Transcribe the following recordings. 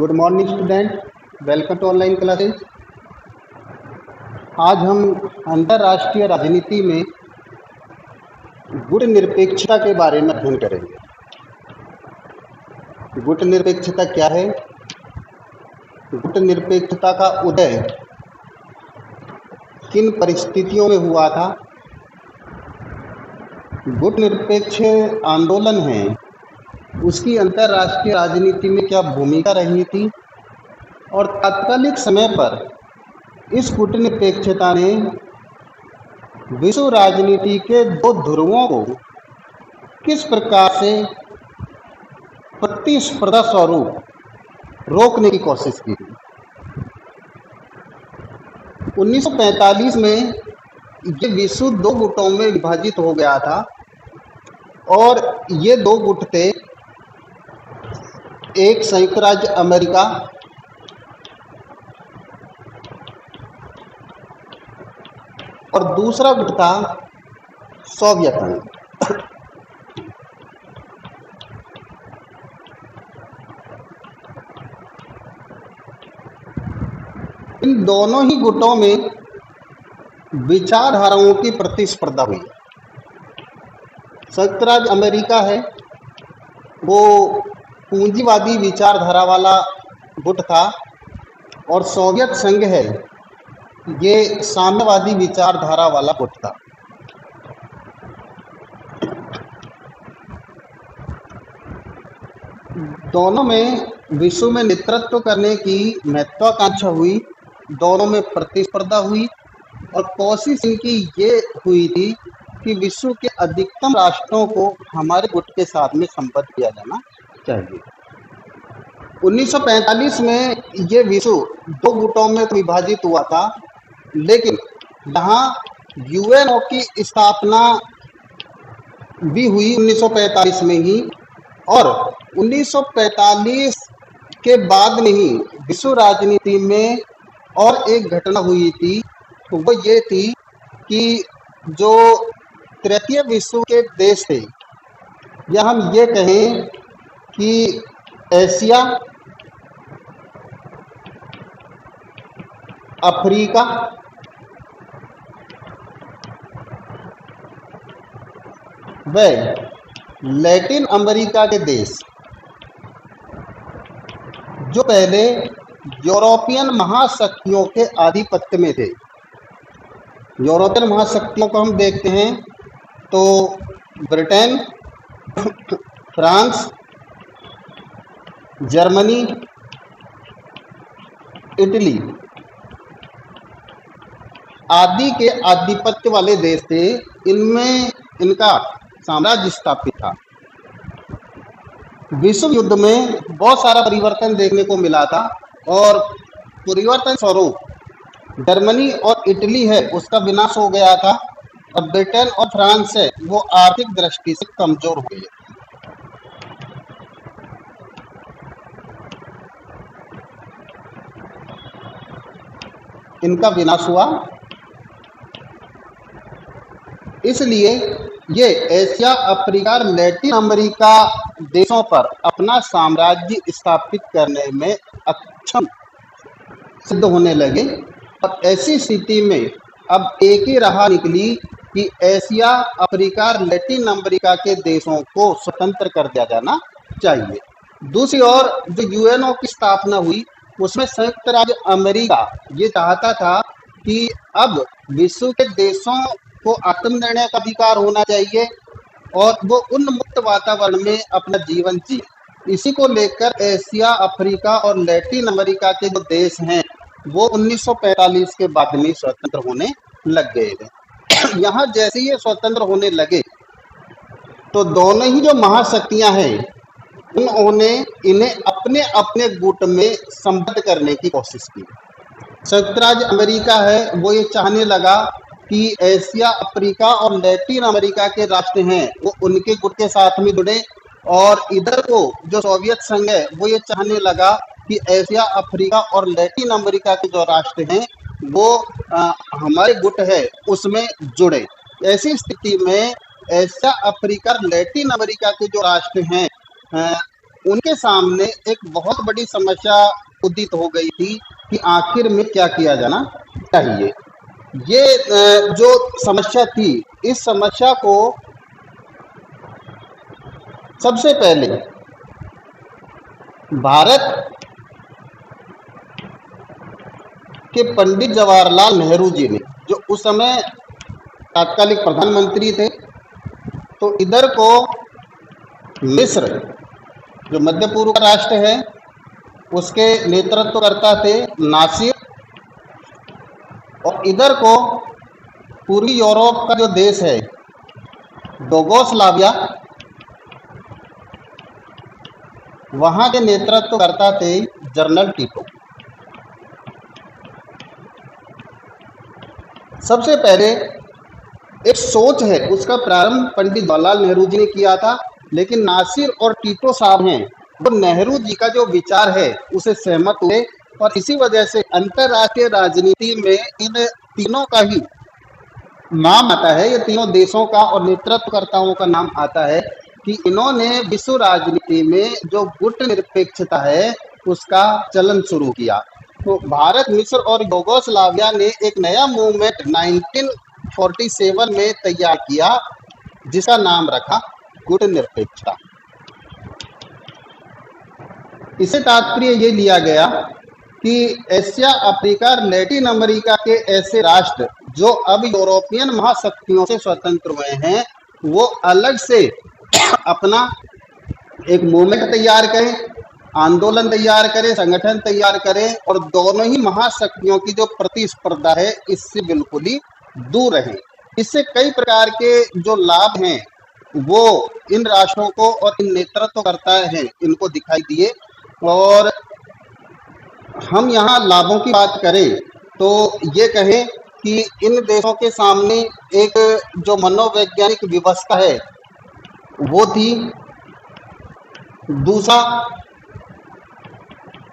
Good morning student, welcome to online classes. आज हम अंतर्राष्ट्रीय राजनीति में गुट निरपेक्षता के बारे में अध्ययन करेंगे। गुट निरपेक्षता क्या है? गुट निरपेक्षता का उदय किन परिस्थितियों में हुआ था? गुट निरपेक्ष आंदोलन है, उसकी अंतर्राष्ट्रीय राजनीति में क्या भूमिका रही थी और तात्कालिक समय पर इस कूटनिरपेक्षता ने विश्व राजनीति के दो ध्रुवों को किस प्रकार से प्रतिस्पर्धा स्वरूप रोकने की कोशिश की थी। 1945 में ये विश्व दो गुटों में विभाजित हो गया था और ये दो गुट थे, एक संयुक्त राज्य अमेरिका और दूसरा गुट था सोवियत संघ। इन दोनों ही गुटों में विचारधाराओं की प्रतिस्पर्धा हुई। संयुक्त राज्य अमेरिका है, वो पूंजीवादी विचारधारा वाला गुट था और सोवियत संघ है, ये साम्यवादी विचारधारा वाला गुट था। दोनों में विश्व में नेतृत्व करने की महत्वाकांक्षा हुई, दोनों में प्रतिस्पर्धा हुई और कोशिश इनकी ये हुई थी कि विश्व के अधिकतम राष्ट्रों को हमारे गुट के साथ में संबद्ध किया जाना चाहिए। 1945 में ये विश्व दो गुटों में विभाजित हुआ था, लेकिन यहाँ यूएनओ की स्थापना भी हुई 1945 में ही, और 1945 के बाद में ही विश्व राजनीति में और एक घटना हुई थी, तो वो ये थी कि जो तृतीय विश्व के देश थे, या हम ये कहें कि एशिया, अफ्रीका व लैटिन अमेरिका के देश, जो पहले यूरोपियन महाशक्तियों के आधिपत्य में थे। यूरोपियन महाशक्तियों को हम देखते हैं तो ब्रिटेन, फ्रांस, जर्मनी, इटली आदि के आधिपत्य वाले देश थे। इनमें इनका साम्राज्य स्थापित था। विश्व युद्ध में बहुत सारा परिवर्तन देखने को मिला था और परिवर्तन स्वरूप जर्मनी और इटली है उसका विनाश हो गया था और ब्रिटेन और फ्रांस है वो आर्थिक दृष्टि से कमजोर हो गए। इनका विनाश हुआ, इसलिए ये एशिया, अफ्रीका और लैटिन अमेरिका देशों पर अपना साम्राज्य स्थापित करने में अक्षम सिद्ध होने लगे। और ऐसी स्थिति में अब एक ही राह निकली कि एशिया, अफ्रीका और लैटिन अमेरिका के देशों को स्वतंत्र कर दिया जाना चाहिए। दूसरी ओर जो यूएनओ की स्थापना हुई, उसमें संयुक्त राज्य अमेरिका ये चाहता था कि अब विश्व के देशों को आत्मनिर्णय का अधिकार होना चाहिए और वो उन्मुक्त वातावरण में अपना जीवन जिए। इसी को लेकर एशिया, अफ्रीका और लैटिन अमेरिका के जो देश हैं वो 1945 के बाद में स्वतंत्र होने लग गए थे। यहाँ जैसे ये स्वतंत्र होने लगे तो दोनों ही जो महाशक्तियां हैं उन्होंने इन्हें अपने अपने गुट में संबद्ध करने की कोशिश की। संयुक्त राज्य अमेरिका है वो ये चाहने लगा कि एशिया, अफ्रीका और लैटिन अमेरिका के राष्ट्र हैं वो उनके गुट के साथ में जुड़े, और इधर को जो सोवियत संघ है वो ये चाहने लगा कि एशिया, अफ्रीका और लैटिन अमेरिका के जो राष्ट्र हैं वो हमारे गुट है उसमें जुड़े। ऐसी स्थिति में एशिया, अफ्रीका और लैटिन अमेरिका के जो राष्ट्र हैं उनके सामने एक बहुत बड़ी समस्या उदित हो गई थी कि आखिर में क्या किया जाना चाहिए। ये जो समस्या थी, इस समस्या को सबसे पहले भारत के पंडित जवाहरलाल नेहरू जी ने, जो उस समय तात्कालिक प्रधानमंत्री थे, तो इधर को मिस्र, जो मध्य पूर्व का राष्ट्र है, उसके नेतृत्व करता थे नासिर, और इधर को पूर्वी यूरोप का जो देश है यूगोस्लाविया, वहां के नेतृत्व करता थे जनरल टीटो। सबसे पहले एक सोच है, उसका प्रारंभ पंडित जवाहरलाल नेहरू जी ने किया था, लेकिन नासिर और टीटो साहब हैं वो नेहरू जी का जो विचार है उसे सहमत हुए, और इसी वजह से अंतर्राष्ट्रीय राजनीति में इन तीनों का ही नाम आता है, ये तीनों देशों का और नेतृत्वकर्ताओं का नाम आता है कि इन्होंने विश्व राजनीति में जो गुट निरपेक्षता है उसका चलन शुरू किया। तो भारत, मिस्र और यूगोस्लाविया ने एक नया मूवमेंट 1947 में तैयार किया, जिसका नाम रखा गुट निरपेक्षता। इससे तात्पर्य ये लिया गया कि एशिया, अफ्रीका, लैटिन अमेरिका के ऐसे राष्ट्र जो अब यूरोपियन महाशक्तियों से स्वतंत्र हुए हैं, वो अलग से अपना एक मूवमेंट तैयार करें, आंदोलन तैयार करें, संगठन तैयार करें, और दोनों ही महाशक्तियों की जो प्रतिस्पर्धा है इससे बिल्कुल ही दूर रहें। इससे कई प्रकार के जो लाभ हैं वो इन राष्ट्रों को और इन नेतृत्वकर्ता हैं इनको दिखाई दिए। और हम यहाँ लाभों की बात करें तो ये कहें कि इन देशों के सामने एक जो मनोवैज्ञानिक व्यवस्था है वो थी, दूसरा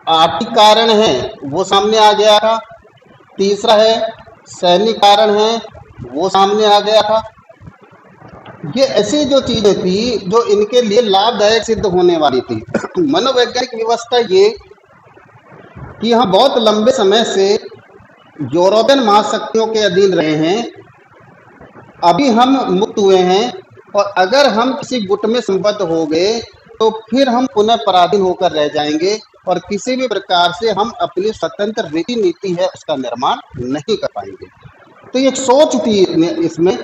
आर्थिक कारण है वो सामने आ गया था, तीसरा है सैनिक कारण है वो सामने आ गया था। ये ऐसी जो चीजें थी जो इनके लिए लाभदायक सिद्ध होने वाली थी। मनोवैज्ञानिक व्यवस्था ये कि हम बहुत लंबे समय से यूरोपियन महाशक्तियों के अधीन रहे हैं, अभी हम मुक्त हुए हैं, और अगर हम किसी गुट में संबद्ध हो गए तो फिर हम पुनः पराधीन होकर रह जाएंगे, और किसी भी प्रकार से हम अपनी स्वतंत्र रीति नीति है उसका निर्माण नहीं कर पाएंगे। तो एक सोच थी इसमें।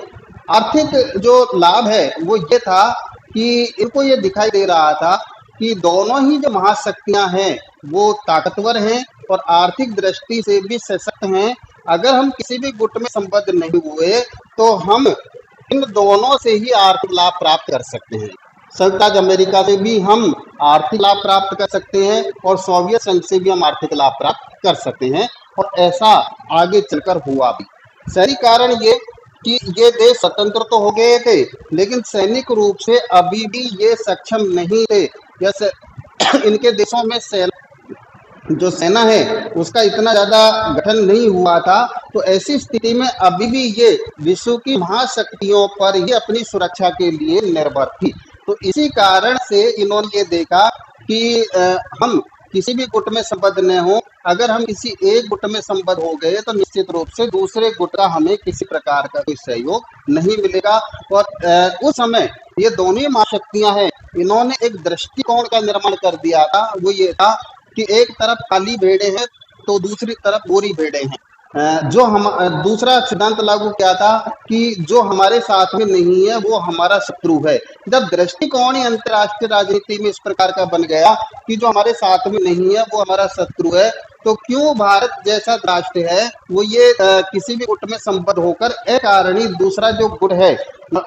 आर्थिक जो लाभ है वो ये था कि इनको ये दिखाई दे रहा था कि दोनों ही जो महाशक्तियां हैं वो ताकतवर हैं और आर्थिक दृष्टि से भी सशक्त हैं। अगर हम किसी भी गुट में संबद्ध नहीं हुए तो हम इन दोनों से ही आर्थिक लाभ प्राप्त कर सकते हैं। संयुक्त राज्य अमेरिका से भी हम आर्थिक लाभ प्राप्त कर सकते हैं, और सोवियत संघ से भी हम आर्थिक लाभ प्राप्त कर सकते हैं, और ऐसा आगे चलकर हुआ भी। सही कारण ये कि ये देश स्वतंत्र तो हो गए थे, लेकिन सैनिक रूप से अभी भी ये सक्षम नहीं थे। जैसे इनके देशों में जो सेना है उसका इतना ज्यादा गठन नहीं हुआ था, तो ऐसी स्थिति में अभी भी ये विश्व की महाशक्तियों पर ये अपनी सुरक्षा के लिए निर्भर थी। तो इसी कारण से इन्होंने ये देखा कि हम किसी भी गुट में संबद्ध न हो। अगर हम किसी एक गुट में संबद्ध हो गए तो निश्चित रूप से दूसरे गुट का हमें किसी प्रकार का कोई सहयोग नहीं मिलेगा। और उस समय ये दोनों ही महाशक्तियां हैं, इन्होंने एक दृष्टिकोण का निर्माण कर दिया था। वो ये था कि एक तरफ काली भेड़ें हैं तो दूसरी तरफ गोरी भेड़ें हैं। जो हम दूसरा सिद्धांत लागू किया था कि जो हमारे साथ में नहीं है वो हमारा शत्रु है। जब दृष्टिकोण ही अंतर्राष्ट्रीय राजनीति में इस प्रकार का बन गया कि जो हमारे साथ में नहीं है वो हमारा शत्रु है, तो क्यों भारत जैसा राष्ट्र है वो ये किसी भी गुट में संबद्ध होकर अकारणीय दूसरा जो गुट है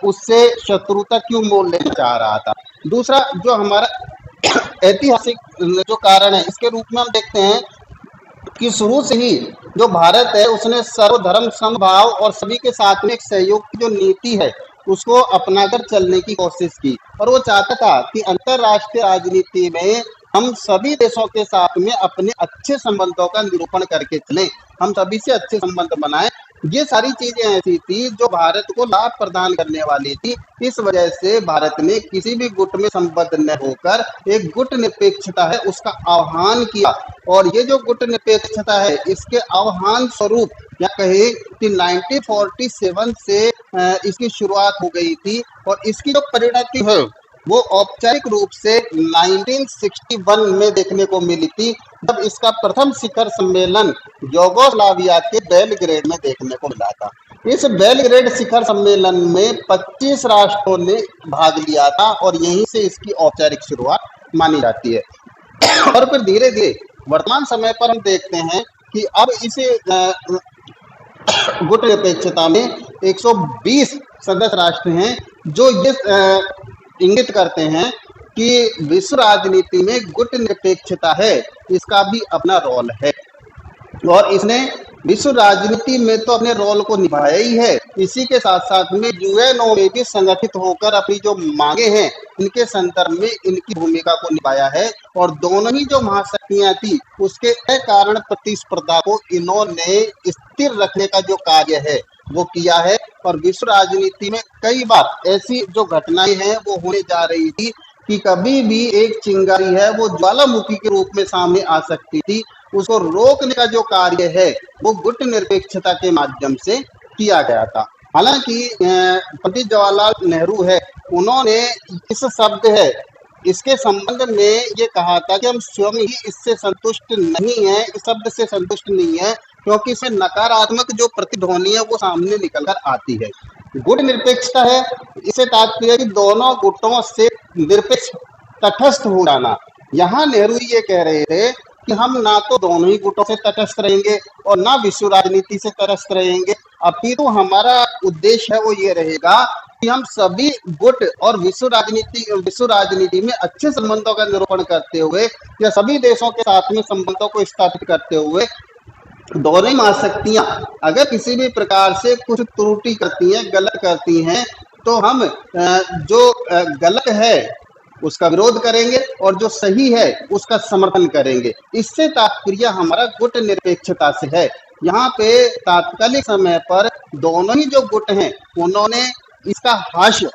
उससे शत्रुता क्यों मोल लेना चाह रहा था। दूसरा जो हमारा ऐतिहासिक जो कारण है इसके रूप में हम देखते हैं कि शुरू से ही जो भारत है उसने सर्वधर्म समभाव और सभी के साथ में एक सहयोग की जो नीति है उसको अपनाकर चलने की कोशिश की, और वो चाहता था कि अंतर्राष्ट्रीय राजनीति में हम सभी देशों के साथ में अपने अच्छे संबंधों का निरूपण करके चलें, हम सभी से अच्छे संबंध बनाएं, ये सारी चीजें ऐसी थी जो भारत को लाभ प्रदान करने वाली थी। इस वजह से भारत ने किसी भी गुट में संबद्ध न होकर एक गुट निरपेक्षता है उसका आह्वान किया। और ये जो गुट निरपेक्षता है इसके आह्वान स्वरूप या कहे कि 1947 से इसकी शुरुआत हो गई थी और इसकी जो परिणति है वो औपचारिक रूप से 1961 में देखने को मिली थी, जब इसका प्रथम शिखर सम्मेलन यूगोस्लाविया के बेलग्रेड में देखने को मिला था। इस बेलग्रेड शिखर सम्मेलन में 25 राष्ट्रों ने भाग लिया था और यहीं से इसकी औपचारिक शुरुआत मानी जाती है। और फिर धीरे धीरे वर्तमान समय पर हम देखते हैं कि अब इसे गुट निरपेक्षता में 120 सदस्य राष्ट्र हैं जो ये इंगित करते हैं कि विश्व राजनीति में गुट निरपेक्षता है इसका भी अपना रोल है और इसने विश्व राजनीति में तो अपने रोल को निभाया ही है। इसी के साथ साथ में यूएनओ में भी संगठित होकर अपनी जो मांगे हैं इनके संदर्भ में इनकी भूमिका को निभाया है और दोनों ही जो महाशक्तियां थी उसके कारण प्रतिस्पर्धा को इन्होंने स्थिर रखने का जो कार्य है वो किया है। और विश्व राजनीति में कई बार ऐसी जो घटनाएं हैं वो होने जा रही थी कि कभी भी एक चिंगारी है वो ज्वालामुखी के रूप में सामने आ सकती थी, उसको रोकने का जो कार्य है वो गुट निरपेक्षता के माध्यम से किया गया था। हालांकि पंडित जवाहरलाल नेहरू है उन्होंने इस शब्द है इसके संबंध में ये कहा था कि हम स्वयं ही इससे संतुष्ट नहीं है, इस शब्द से संतुष्ट नहीं है क्योंकि इसमें नकारात्मक जो प्रतिध्वनि है वो सामने निकल कर आती है। गुट निरपेक्षता है इसे तात्पर्य कि दोनों गुटों से निरपेक्ष तटस्थ हो जाना। यहाँ नेहरू ये कह रहे थे कि हम ना तो दोनों ही गुटों से तटस्थ रहेंगे और ना विश्व राजनीति से तटस्थ रहेंगे, अपितु हमारा उद्देश्य है वो ये रहेगा कि हम सभी गुट और विश्व राजनीति में अच्छे संबंधों का निरूपण करते हुए या सभी देशों के साथ में संबंधों को स्थापित करते हुए दोनों महाशक्तियां अगर किसी भी प्रकार से कुछ त्रुटि करती हैं, गलत करती हैं, तो हम जो गलत है उसका विरोध करेंगे और जो सही है उसका समर्थन करेंगे। इससे तात्पर्य हमारा गुट निरपेक्षता से है। यहाँ पे तात्कालिक समय पर दोनों ही जो गुट हैं उन्होंने इसका हास्य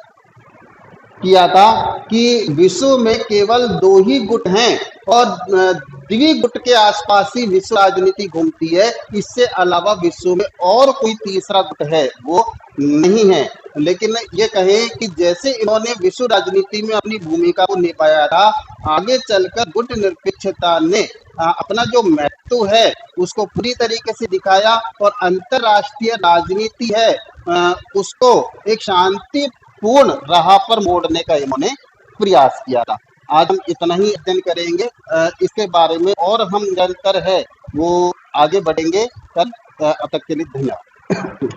किया था कि विश्व में केवल 2 ही गुट हैं और द्विगुट के आसपास ही विश्व राजनीति घूमती है, इससे अलावा विश्व में और कोई तीसरा गुट है वो नहीं है। लेकिन ये कहें कि जैसे इन्होंने विश्व राजनीति में अपनी भूमिका को निभाया था, आगे चलकर गुट निरपेक्षता ने अपना जो महत्व है उसको पूरी तरीके से दिखाया और अंतरराष्ट्रीय राजनीति है उसको एक शांतिपूर्ण राह पर मोड़ने का इन्होंने प्रयास किया था। आज हम इतना ही अध्ययन करेंगे, इसके बारे में और हम निरंतर है वो आगे बढ़ेंगे। कल अब तक के लिए धन्यवाद।